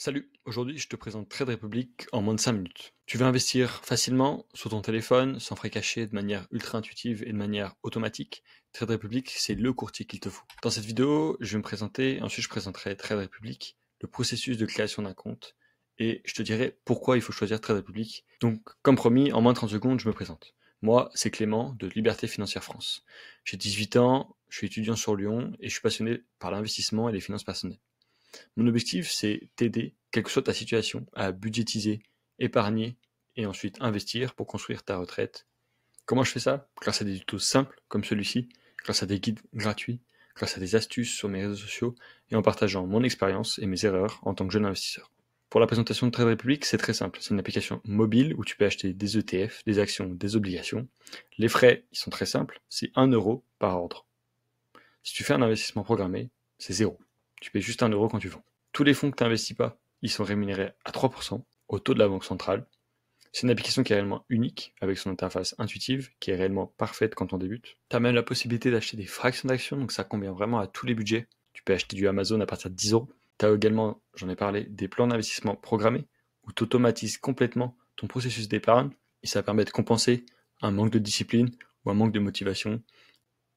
Salut, aujourd'hui je te présente Trade Republic en moins de 5 minutes. Tu veux investir facilement sur ton téléphone, sans frais cachés, de manière ultra intuitive et de manière automatique. Trade Republic, c'est le courtier qu'il te faut. Dans cette vidéo, je vais me présenter, ensuite je présenterai Trade Republic, le processus de création d'un compte, et je te dirai pourquoi il faut choisir Trade Republic. Donc, comme promis, en moins de 30 secondes, je me présente. Moi, c'est Clément de Liberté Financière France. J'ai 18 ans, je suis étudiant sur Lyon et je suis passionné par l'investissement et les finances personnelles. Mon objectif, c'est t'aider, quelle que soit ta situation, à budgétiser, épargner et ensuite investir pour construire ta retraite. Comment je fais ça? Grâce à des tutos simples comme celui-ci, grâce à des guides gratuits, grâce à des astuces sur mes réseaux sociaux et en partageant mon expérience et mes erreurs en tant que jeune investisseur. Pour la présentation de Trade Republic, c'est très simple. C'est une application mobile où tu peux acheter des ETF, des actions, des obligations. Les frais, ils sont très simples. C'est 1 euro par ordre. Si tu fais un investissement programmé, c'est 0. Tu payes juste 1 euro quand tu vends. Tous les fonds que tu n'investis pas, ils sont rémunérés à 3% au taux de la Banque centrale. C'est une application qui est réellement unique, avec son interface intuitive, qui est réellement parfaite quand on débute. Tu as même la possibilité d'acheter des fractions d'actions, donc ça convient vraiment à tous les budgets. Tu peux acheter du Amazon à partir de 10 euros. Tu as également, j'en ai parlé, des plans d'investissement programmés, où tu automatises complètement ton processus d'épargne, et ça permet de compenser un manque de discipline ou un manque de motivation.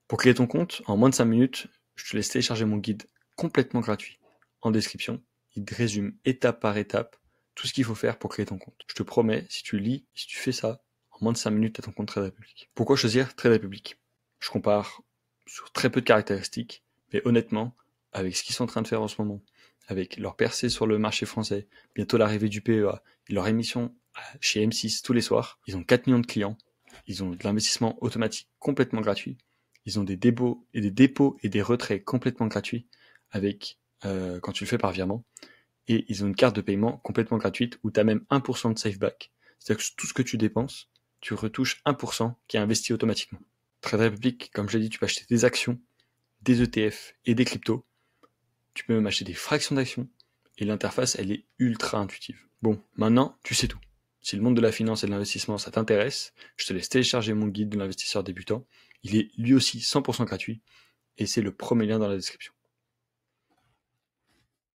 Pour créer ton compte, en moins de 5 minutes, je te laisse télécharger mon guide complètement gratuit en description. Il te résume étape par étape tout ce qu'il faut faire pour créer ton compte. Je te promets, si tu lis, si tu fais ça, en moins de 5 minutes, tu as ton compte Trade Republic. Pourquoi choisir Trade Republic? Je compare sur très peu de caractéristiques, mais honnêtement, avec ce qu'ils sont en train de faire en ce moment, avec leur percée sur le marché français, bientôt l'arrivée du PEA, et leur émission chez M6 tous les soirs, ils ont 4 millions de clients, ils ont de l'investissement automatique complètement gratuit, ils ont des dépôts et des retraits complètement gratuits avec quand tu le fais par virement. Et ils ont une carte de paiement complètement gratuite où tu as même 1% de safeback. C'est-à-dire que tout ce que tu dépenses, tu retouches 1% qui est investi automatiquement. Trade Republic, comme je l'ai dit, tu peux acheter des actions, des ETF et des cryptos. Tu peux même acheter des fractions d'actions. Et l'interface, elle est ultra intuitive. Bon, maintenant, tu sais tout. Si le monde de la finance et de l'investissement, ça t'intéresse, je te laisse télécharger mon guide de l'investisseur débutant. Il est lui aussi 100% gratuit et c'est le premier lien dans la description.